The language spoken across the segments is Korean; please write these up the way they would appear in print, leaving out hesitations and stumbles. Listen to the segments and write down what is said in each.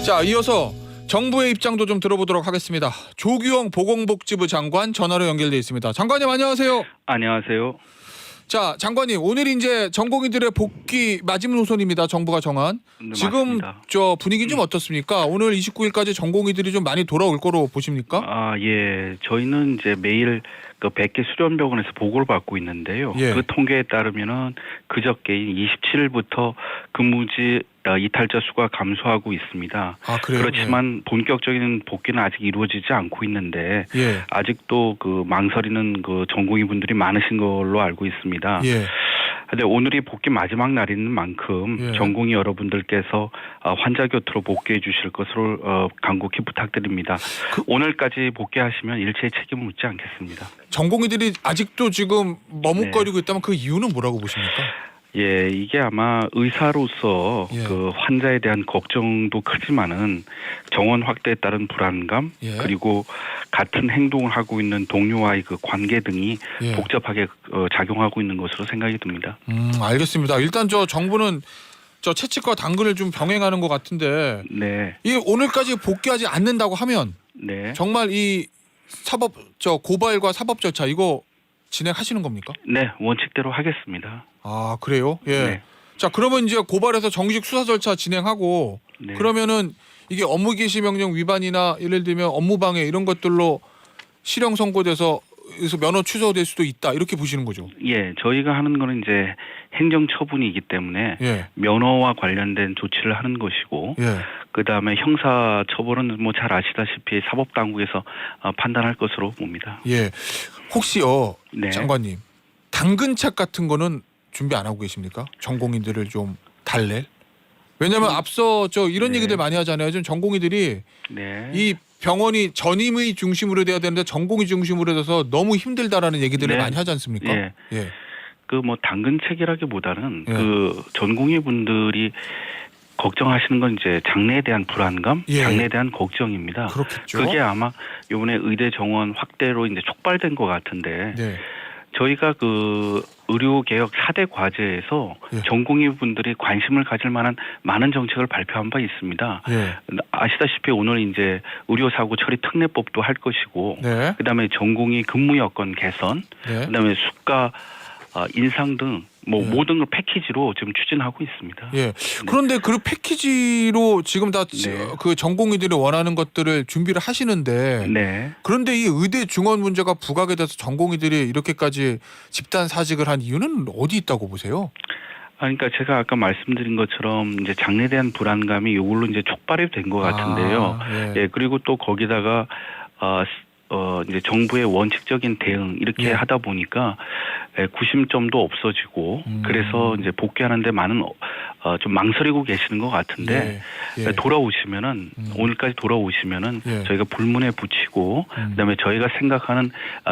자, 이어서 정부의 입장도 좀 들어보도록 하겠습니다. 조규영 보건복지부 장관 전화로 연결돼 있습니다. 장관님 안녕하세요. 안녕하세요. 자, 장관님 오늘 이제 전공의들의 복귀 마지노선입니다. 정부가 정한. 네, 지금 맞습니다. 저 분위기 좀 어떻습니까? 오늘 29일까지 전공의들이 좀 많이 돌아올 거로 보십니까? 예. 저희는 이제 매일 그 100개 수련병원에서 보고를 받고 있는데요. 예. 그 통계에 따르면은 그저께인 27일부터 근무지 이탈자 수가 감소하고 있습니다. 아, 그래요? 그렇지만 본격적인 복귀는 아직 이루어지지 않고 있는데 예. 아직도 그 망설이는 그 전공의 분들이 많으신 걸로 알고 있습니다. 예. 근데 오늘이 복귀 마지막 날인 만큼 예. 전공의 여러분들께서 환자 곁으로 복귀해 주실 것으로 간곡히 부탁드립니다. 오늘까지 복귀하시면 일체의 책임을 묻지 않겠습니다. 전공의들이 아직도 지금 머뭇거리고 있다면 그 이유는 뭐라고 보십니까? 예, 이게 아마 의사로서 예. 그 환자에 대한 걱정도 크지만은 정원 확대에 따른 불안감 예. 그리고 같은 행동을 하고 있는 동료와의 그 관계 등이 예. 복잡하게 작용하고 있는 것으로 생각이 듭니다. 알겠습니다. 일단 저 정부는 저 채찍과 당근을 좀 병행하는 것 같은데 네, 이 오늘까지 복귀하지 않는다고 하면 네. 정말 이 사법 저 고발과 사법 절차 이거 진행하시는 겁니까? 네, 원칙대로 하겠습니다. 아, 그래요? 예. 네. 자, 그러면 이제 고발해서 정식 수사 절차 진행하고 네. 그러면은 이게 업무 개시 명령 위반이나 예를 들면 업무 방해 이런 것들로 실형 선고돼서 그래서 면허 취소될 수도 있다 이렇게 보시는 거죠. 예, 저희가 하는 거는 이제 행정 처분이기 때문에 예. 면허와 관련된 조치를 하는 것이고, 예. 그 다음에 형사 처벌은 뭐 잘 아시다시피 사법 당국에서 판단할 것으로 봅니다. 예. 혹시요, 네. 장관님 당근책 같은 거는 준비 안 하고 계십니까? 전공의들을 좀 달랠? 왜냐하면 앞서 저 이런 네. 얘기들 많이 하잖아요. 좀 전공의들이 네. 이 병원이 전임의 중심으로 돼야 되는데 전공의 중심으로 돼서 너무 힘들다라는 얘기들을 네. 많이 하지 않습니까? 예. 예. 그 뭐 당근책이라기보다는 예. 그 전공의 분들이 걱정하시는 건 이제 장래에 대한 불안감, 예. 장래에 대한 걱정입니다. 그렇겠죠. 그게 아마 이번에 의대 정원 확대로 이제 촉발된 것 같은데, 네. 저희가 그 의료개혁 4대 과제에서 예. 전공의 분들이 관심을 가질 만한 많은 정책을 발표한 바 있습니다. 예. 아시다시피 오늘 이제 의료사고 처리 특례법도 할 것이고, 네. 그다음에 전공의 근무 여건 개선, 네. 그다음에 수가 인상 등 뭐 예. 모든 걸 패키지로 지금 추진하고 있습니다. 예. 그런데 그 패키지로 지금 다 그 네. 전공의들이 원하는 것들을 준비를 하시는데 네. 그런데 이 의대 중원 문제가 부각이 돼서 전공의들이 이렇게까지 집단 사직을 한 이유는 어디 있다고 보세요? 그러니까 제가 아까 말씀드린 것처럼 이제 장래에 대한 불안감이 이걸로 이제 촉발이 된 것 같은데요. 예. 예, 그리고 또 거기다가 이제 정부의 원칙적인 대응 이렇게 예. 하다 보니까 구심점도 없어지고 그래서 이제 복귀하는데 많은 좀 망설이고 계시는 것 같은데 예. 돌아오시면은 오늘까지 돌아오시면은 예. 저희가 불문에 붙이고 그다음에 저희가 생각하는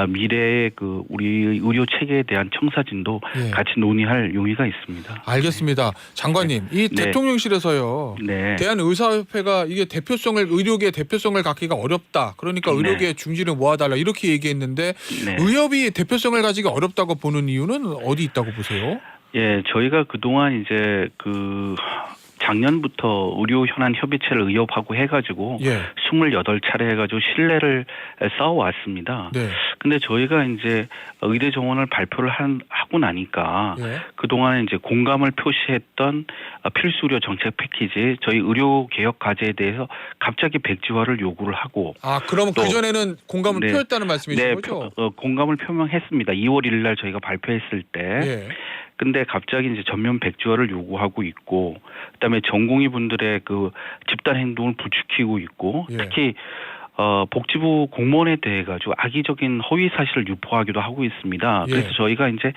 미래의 그 우리 의료 체계에 대한 청사진도 예. 같이 논의할 용의가 있습니다. 알겠습니다. 장관님, 이 네. 대통령실에서요. 네. 대한의사협회가 이게 의료계의 대표성을 갖기가 어렵다. 그러니까 네. 의료계의 중지를 모아달라 이렇게 얘기했는데 네. 의협이 대표성을 가지기 어렵다고 보는 이유는 어디 있다고 보세요? 예, 저희가 그동안 이제 그 작년부터 의료 현안 협의체를 의협하고 해가지고 예. 28차례 해가지고 신뢰를 쌓아왔습니다. 네. 근데 저희가 이제 의대 정원을 발표를 하고 나니까 예. 그동안에 이제 공감을 표시했던 필수 의료 정책 패키지 저희 의료 개혁 과제에 대해서 갑자기 백지화를 요구를 하고 아, 그럼 또- 그전에는 공감을 네. 표했다는 말씀이신 거죠? 공감을 표명했습니다. 2월 1일 날 저희가 발표했을 때. 예. 근데 갑자기 이제 전면 백지화를 요구하고 있고, 그다음에 전공의 분들의 그 집단 행동을 부추기고 있고, 예. 특히 복지부 공무원에 대해 가지고 악의적인 허위 사실을 유포하기도 하고 있습니다. 예. 그래서 저희가 이제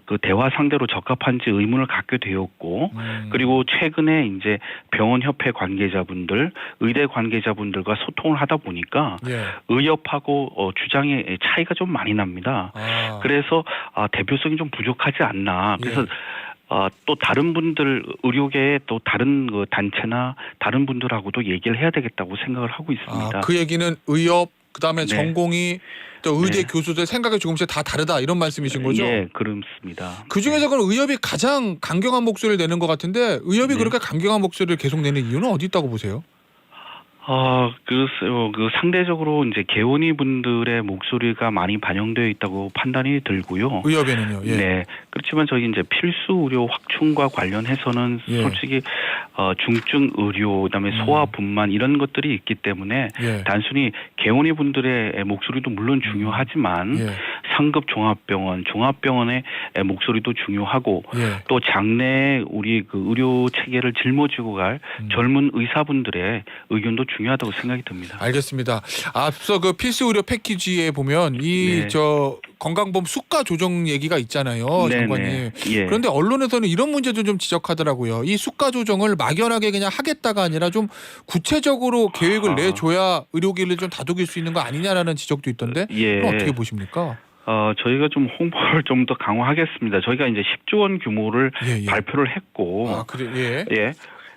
그 대화 상대로 적합한지 의문을 갖게 되었고, 그리고 최근에 이제 병원협회 관계자분들, 의대 관계자분들과 소통을 하다 보니까 예. 의협하고 주장의 차이가 좀 많이 납니다. 아. 그래서 대표성이 좀 부족하지 않나. 그래서 예. 또 다른 분들 의료계의 또 다른 그 단체나 다른 분들하고도 얘기를 해야 되겠다고 생각을 하고 있습니다. 그 얘기는 의협 그다음에 네. 전공이 또 의대 네. 교수들 생각이 조금씩 다 다르다 이런 말씀이신 거죠? 예, 그렇습니다. 그 중에서 그럼 의협이 가장 강경한 목소리를 내는 것 같은데 의협이 네. 그렇게 강경한 목소리를 계속 내는 이유는 어디 있다고 보세요? 글쎄요. 상대적으로 이제 개원이 분들의 목소리가 많이 반영되어 있다고 판단이 들고요. 의협에는요. 예. 네. 그렇지만 저희 이제 필수 의료 확충과 관련해서는 예. 솔직히 중증 의료 그다음에 소아 분만 이런 것들이 있기 때문에 예. 단순히 개원이 분들의 목소리도 물론 중요하지만 예. 상급 종합병원의 목소리도 중요하고 예. 또 장래 우리 그 의료 체계를 짊어지고 갈 젊은 의사분들의 의견도 중요하다고 생각이 듭니다. 알겠습니다. 앞서 그 필수 의료 패키지에 보면 이 네. 저 건강보험 수가 조정 얘기가 있잖아요, 장관님. 예. 그런데 언론에서는 이런 문제도 좀 지적하더라고요. 이 수가 조정을 막연하게 그냥 하겠다가 아니라 좀 구체적으로 계획을 내줘야 의료기를 좀 다독일 수 있는 거 아니냐라는 지적도 있던데 예. 그럼 어떻게 보십니까? 저희가 좀 홍보를 좀 더 강화하겠습니다. 저희가 이제 10조 원 규모를 예, 예. 발표를 했고, 아, 그래, 예. 예,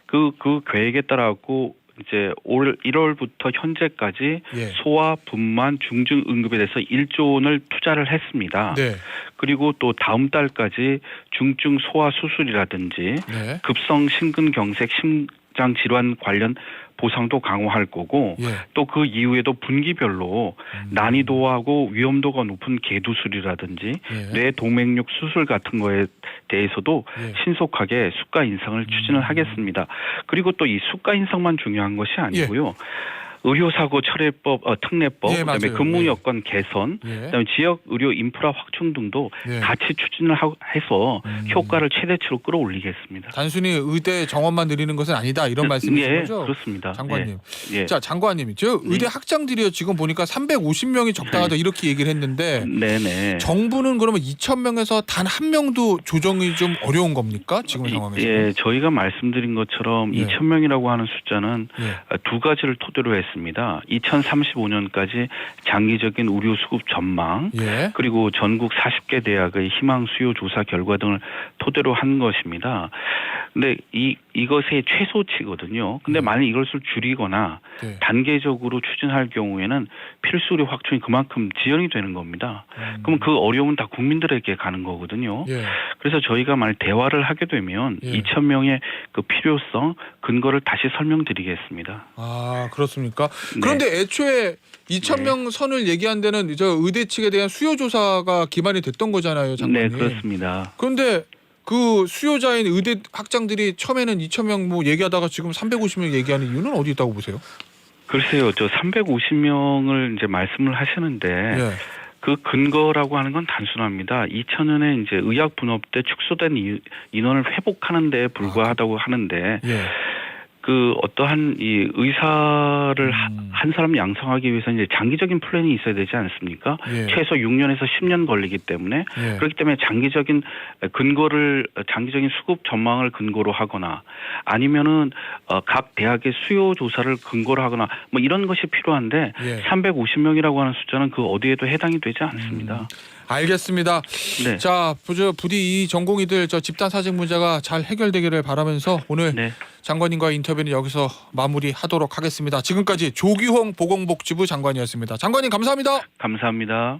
그 계획에 따라갖고 이제 올 1월부터 현재까지 예. 소아 분만 중증 응급에 대해서 1조 원을 투자를 했습니다. 네. 그리고 또 다음 달까지 중증 소아 수술이라든지 네. 급성 심근경색 심장 질환 관련 보상도 강화할 거고 예. 또 그 이후에도 분기별로 난이도하고 위험도가 높은 개두술이라든지 예. 뇌 동맥류 수술 같은 거에 대해서도 예. 신속하게 수가 인상을 추진을 하겠습니다. 그리고 또 이 수가 인상만 중요한 것이 아니고요. 의료사고 처리법, 특례법, 예, 그다음에 맞아요. 근무 예. 여건 개선, 예. 그다음에 지역 의료 인프라 확충 등도 예. 같이 추진을 해서 효과를 최대치로 끌어올리겠습니다. 단순히 의대 정원만 늘리는 것은 아니다 이런 말씀이신 예, 거죠? 그렇습니다. 장관님. 예. 자, 장관님. 저 의대 학장들이요. 지금 보니까 350명이 적당하다 이렇게 얘기를 했는데 네네. 정부는 그러면 2,000명에서 단 한 명도 조정이 좀 어려운 겁니까? 지금 상황에서. 예, 저희가 말씀드린 것처럼 예. 2,000명이라고 하는 숫자는 예. 두 가지를 토대로 했습니다. 2035년까지 장기적인 의료 수급 전망, 예. 그리고 전국 40개 대학의 희망 수요 조사 결과 등을 토대로 한 것입니다. 근데 이것의 최소치거든요. 근데 만약 이것을 줄이거나 네. 단계적으로 추진할 경우에는 필수 의료 확충이 그만큼 지연이 되는 겁니다. 그럼 그 어려움은 다 국민들에게 가는 거거든요. 예. 그래서 저희가 만약 대화를 하게 되면 예. 2,000명의 그 필요성, 근거를 다시 설명드리겠습니다. 아, 그렇습니까? 네. 그런데 애초에 2,000명 선을 얘기한 데는 저 의대 측에 대한 수요 조사가 기반이 됐던 거잖아요, 장관님. 네, 그렇습니다. 그런데 그 수요자인 의대 학장들이 처음에는 2,000명 뭐 얘기하다가 지금 350명 얘기하는 이유는 어디 있다고 보세요? 글쎄요, 저 350명을 이제 말씀을 하시는데 예. 그 근거라고 하는 건 단순합니다. 2000년에 이제 의학 분업 때 축소된 인원을 회복하는 데 불과하다고 하는데 예. 그 어떠한 이 의사를 한 사람 양성하기 위해서 이제 장기적인 플랜이 있어야 되지 않습니까? 예. 최소 6년에서 10년 걸리기 때문에 예. 그렇기 때문에 장기적인 수급 전망을 근거로 하거나 아니면은 각 대학의 수요 조사를 근거로 하거나 뭐 이런 것이 필요한데 예. 350명이라고 하는 숫자는 그 어디에도 해당이 되지 않습니다. 알겠습니다. 네. 자, 부디 이 전공의들 저 집단 사직 문제가 잘 해결되기를 바라면서 오늘 네. 장관님과의 인터뷰는 여기서 마무리하도록 하겠습니다. 지금까지 조규홍 보건복지부 장관이었습니다. 장관님 감사합니다. 감사합니다.